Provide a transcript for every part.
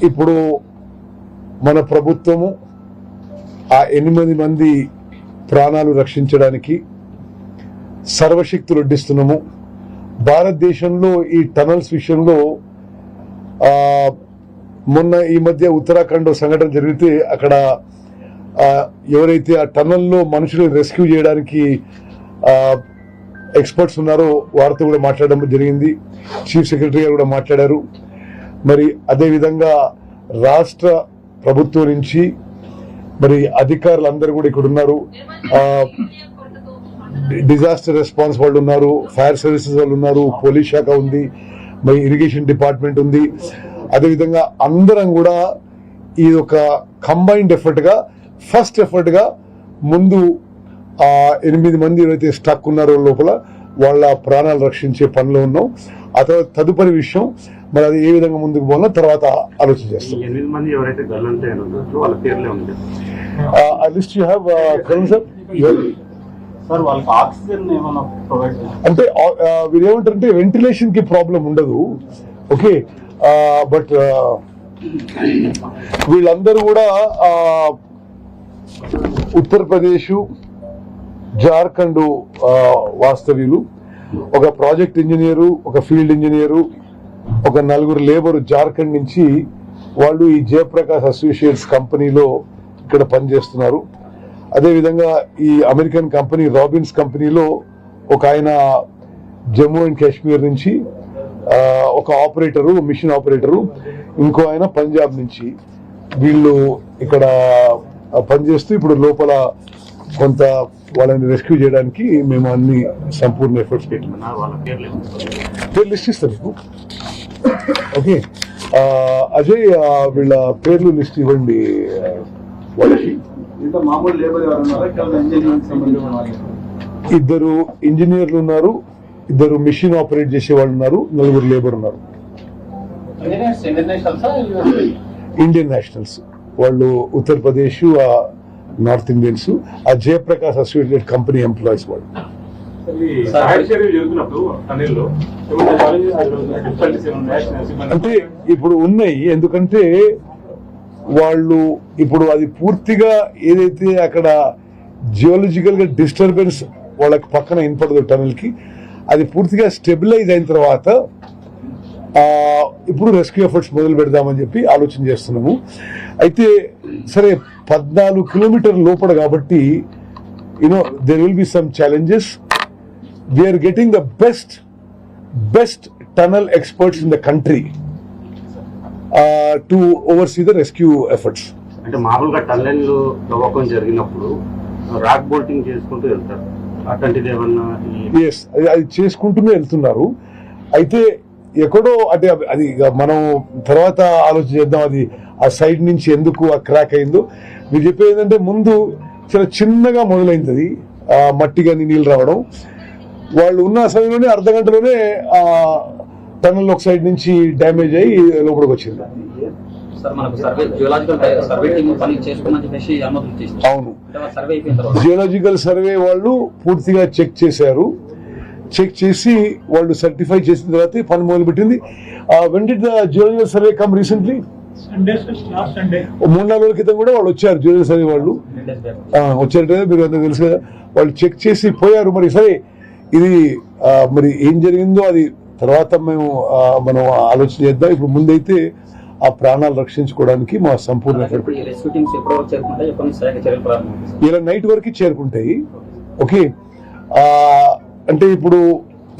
ఇప్పుడు మన ప్రభుత్వము ఆ 8 మంది ప్రాణాలు రక్షించడానికి సర్వశక్తులు వడ్డిస్తున్నాము. భారతదేశంలో ఈ టనల్స్ విషయంలో మొన్న ఈ మధ్య ఉత్తరాఖండ్ సంఘటన జరిగితే అక్కడ ఎవరైతే ఆ టనల్లో మనుషులను రెస్క్యూ చేయడానికి ఎక్స్పర్ట్స్ ఉన్నారో వారితో కూడా మాట్లాడడం జరిగింది. చీఫ్ సెక్రటరీ గారు కూడా మాట్లాడారు. మరి అదేవిధంగా రాష్ట్ర ప్రభుత్వం నుంచి మరి అధికారులు కూడా ఇక్కడ ఉన్నారు. డిజాస్టర్ రెస్పాన్స్ వాళ్ళు ఉన్నారు, ఫైర్ సర్వీసెస్ వాళ్ళు ఉన్నారు, పోలీస్ శాఖ ఉంది, మరి ఇరిగేషన్ డిపార్ట్మెంట్ ఉంది. అదేవిధంగా అందరం కూడా ఈ ఒక కంబైన్డ్ ఎఫర్ట్ గా ఫస్ట్ ఎఫర్ట్ గా ముందు 8 మంది ఎవరైతే స్టక్ ఉన్నారో లోపల వాళ్ళ ప్రాణాలు రక్షించే పనిలో ఉన్నాం. ఆ తర్వాత తదుపరి విషయం మరి అది ఏ విధంగా ముందుకు పోవాలో తర్వాత ఆలోచన చేస్తాం. అంటే వీరేమంటారంటే వెంటిలేషన్ కి ప్రాబ్లం ఉండదు. ఓకే, బట్ వీళ్ళందరూ కూడా ఉత్తరప్రదేశ్, జార్ఖండ్ వాస్తవ్యులు. ఒక ప్రాజెక్ట్ ఇంజనీరు, ఒక ఫీల్డ్ ఇంజనీరు, ఒక 4 లేబర్ జార్ఖండ్ నుంచి వాళ్ళు ఈ జయప్రకాష్ అసోసియేట్స్ కంపెనీలో ఇక్కడ పనిచేస్తున్నారు. అదేవిధంగా ఈ అమెరికన్ కంపెనీ రాబిన్స్ కంపెనీలో ఒక ఆయన జమ్మూ అండ్ కాశ్మీర్ నుంచి, ఒక ఆపరేటరు, మిషన్ ఆపరేటరు, ఇంకో ఆయన పంజాబ్ నుంచి. వీళ్ళు ఇక్కడ పనిచేస్తూ ఇప్పుడు లోపల కొంత వాళ్ళని రెస్క్యూ చేయడానికి మేము అన్ని సంపూర్ణ ఎఫర్ట్స్ పెట్టినాం. పేర్లు లిస్ట్ ఇస్తాను మీకు. ఓకే, అజయ్ వీళ్ళ పేర్లు లిస్ట్ ఇవ్వండి వాళ్ళకి. 2 ఇంజనీర్లు ఉన్నారు, 2 మిషన్ ఆపరేట్ చేసే వాళ్ళు ఉన్నారు, 4 లేబర్ ఉన్నారు. ఇండియన్ నేషనల్స్ వాళ్ళు, ఉత్తరప్రదేశ్, నార్త్ ఇండియన్స్, ఆ జయప్రకాష్ అసోసియేటెడ్ కంపెనీ ఎంప్లాయీస్ వాళ్ళు. అంటే ఇప్పుడు ఉన్నాయి, ఎందుకంటే వాళ్ళు ఇప్పుడు అది పూర్తిగా ఏదైతే అక్కడ జియోలజికల్ గా డిస్టర్బెన్స్ వాళ్ళకి పక్కన వినపడదు టనల్ కి, అది పూర్తిగా స్టెబిలైజ్ అయిన తర్వాత ఇప్పుడు రెస్క్యూ ఎఫర్ట్స్ మొదలు పెడదామని చెప్పి ఆలోచన చేస్తున్నాము. అయితే సరే 14 కిలోమీటర్ లోపల కాబట్టి there will be some challenges. We are getting the best tunnel experts in the country to oversee the rescue efforts. అంటే మామూలుగా టన్నెల్లు తవ్వకం జరిగినప్పుడు రాక్ బోల్టింగ్ చేసుకుంటూ వెళ్తారు, అట్లాంటిది ఏమన్నా? ఎస్, అది చేసుకుంటూనే వెళ్తున్నారు. అయితే ఎక్కడో అంటే అది మనం తర్వాత ఆలోచన చేద్దాం, అది ఆ సైడ్ నుంచి ఎందుకు ఆ క్రాక్ అయిందో. మీరు చెప్పేది ఏంటంటే ముందు చాలా చిన్నగా మొదలైంది అది, మట్టి కానీ నీళ్ళు రావడం. వాళ్ళు ఉన్న సమయంలోనే అర్ధ గంటలోనే టన్నల్ ఒక సైడ్ నుంచి డ్యామేజ్ అయ్యి లోపలికి వచ్చింది. అవును, జియోలాజికల్ సర్వే వాళ్ళు పూర్తిగా చెక్ చేశారు. చెక్ చేసి వాళ్ళు సర్టిఫై చేసిన తర్వాత పని మొదలు పెట్టింది. When did the geological survey come recently? 3-4 రోజుల క్రితం కూడా వాళ్ళు వచ్చారు. జియోలాజికల్ సర్వే వాళ్ళు వచ్చారంటే మీరు అంతా తెలుసు కదా. వాళ్ళు చెక్ చేసి పోయారు. మరి సరే ఇది మరి ఏం జరిగిందో అది తర్వాత మనం ఆలోచన చేద్దాం. ఇప్పుడు ముందైతే ఆ ప్రాణాలు రక్షించుకోవడానికి మా సంపూర్ణ ఇలా నైట్ వరకు చేరుకుంటాయి. ఓకే, అంటే ఇప్పుడు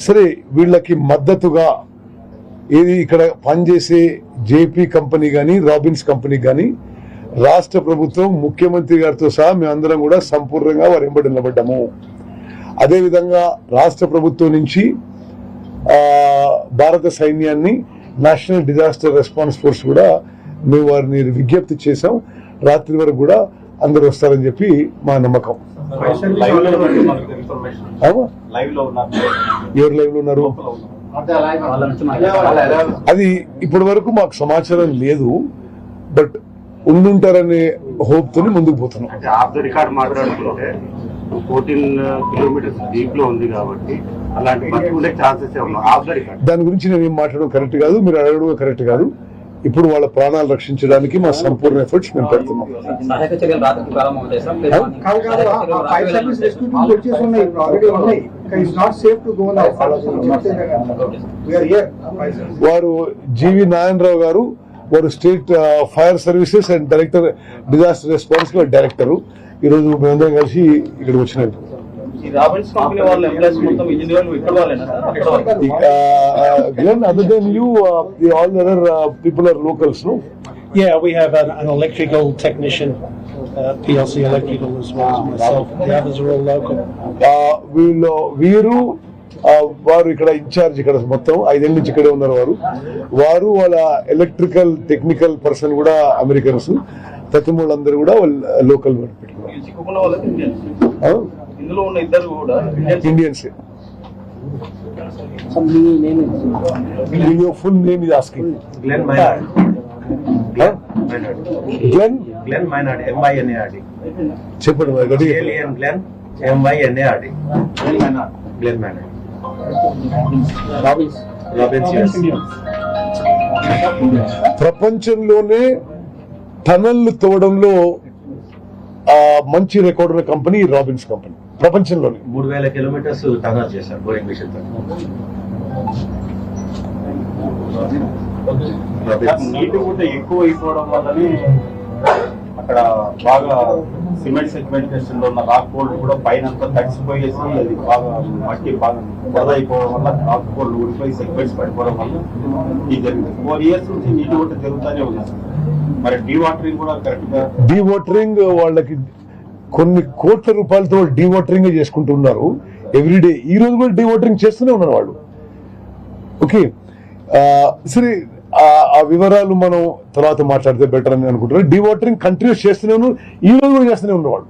సరే వీళ్ళకి మద్దతుగా ఏది ఇక్కడ పనిచేసే జేపీ కంపెనీ కానీ, రాబిన్స్ కంపెనీ కానీ, రాష్ట్ర ప్రభుత్వం, ముఖ్యమంత్రి గారితో సహా మేమందరం కూడా సంపూర్ణంగా వారి వెంబడి నిలబడ్డాము. అదేవిధంగా రాష్ట్ర ప్రభుత్వం నుంచి భారత సైన్యాన్ని, నేషనల్ డిజాస్టర్ రెస్పాన్స్ ఫోర్స్ కూడా మేము వారిని విజ్ఞప్తి చేశాం. రాత్రి వరకు కూడా అందరు వస్తారని చెప్పి మా నమ్మకం. ఎవరు లైవ్ లో ఉన్నారు? అది ఇప్పటి వరకు మాకు సమాచారం లేదు, బట్ ఉండుంటారనే హోప్ తోని ముందుకు పోతున్నాం. 14 కిలోమీటర్స్ డీప్ లో ఉంది కాబట్టి అలాంటి దాని గురించి నేను ఏం మాట్లాడడం కరెక్ట్ కాదు, మీరు అడగడం కరెక్ట్ కాదు. ఇప్పుడు వాళ్ళ ప్రాణాలు రక్షించడానికి మా సంపూర్ణ ఎఫర్ట్స్ మేము పెడుతున్నాం. సహాయక చర్యలు రాత్రికి ప్రారంభమవుతాయి sir. Fire service rescue teams వచ్చేసి ఉన్నాయి, ఇప్పుడు ఆల్రెడీ ఉన్నాయి. It's not safe to go now. We are here. వారు జీవి నారాయణరావు గారు, వారు state fire services and director disaster response director. ఈరోజు మేమందరం కలిసి ఇక్కడికి వచ్చినట్టు. ఈ రాబిన్స్ కంపెనీ వాళ్ళ ఎంప్లాయీస్ మొత్తం ఇంజనీర్లు ఇక్కడ వాళ్ళేనా సార్? అక్కడ వాళ్ళు Glenn, other than you, all the other people are locals, no? Yeah, we have an electrical technician, PLC electrical as well as myself. The others are all local. వీరు వారు ఇక్కడ ఇన్ఛార్జ్, ఇక్కడ మొత్తం 5 ఏళ్ళ నుంచి ఇక్కడే ఉన్నారు. వారు వాళ్ళ ఎలక్ట్రికల్ టెక్నికల్ పర్సన్ కూడా అమెరికన్స్. తత్తుమూళ్ళందరూ కూడా లోకల్ ఈ చిక్కుకున్న వాళ్ళకి ఇండియన్స్. ఇందులో ఉన్న ఇద్దరు కూడా ఇండియన్స్. ఫుల్ నేమ్ ఇది asking. Glenn Maynard. Glenn Maynard, MINARD. చెప్పండి మరి గట్టిగా. Glenn MINARD. Glenn Maynard. Robbins. ప్రపంచంలోనే టనల్ తవ్వడంలో మంచి రికార్డు ఉన్న కంపెనీ రాబిన్స్ కంపెనీ ప్రపంచంలోనే. 3000 కిలోమీటర్స్ టనల్ చేశారు బోయింగ్ మిషన్ తో. నీటి కూడా ఎక్కువ అయిపోవడం వల్లనే అక్కడ బాగా సిమెంట్ సెగ్మెంటేషన్ లో ఉన్న రాక్ బోల్డ్ కూడా పైన అంతా తడిసిపోయేసి అది బాగా మట్టి బాగా బురద అయిపోవడం వల్ల రాక్ బోల్డ్ ఊడిపోయి సెగ్మెంట్స్ పడిపోవడం వల్ల ఇది జరిగింది. 4 years నుంచి నీటి కూడా జరుగుతూనే ఉంది. మరి డీ వాటరింగ్ కూడా కరెక్ట్ గా డీ వాటరింగ్ వాళ్ళకి కొన్ని కోట్ల రూపాయలతో డీ వాటరింగ్ చేసుకుంటున్నారు ఎవ్రీడే. ఈ రోజు కూడా డీ వాటరింగ్ చేస్తూనే ఉన్నారు వాళ్ళు. ఓకే, సరే, ఆ వివరాలు మనం తర్వాత మాట్లాడితే బెటర్ అని అనుకుంటున్నారు. డీ వాటరింగ్ కంటిన్యూస్ చేస్తూనే ఉన్నారు, ఈ రోజు కూడా చేస్తూనే ఉన్నారు వాళ్ళు.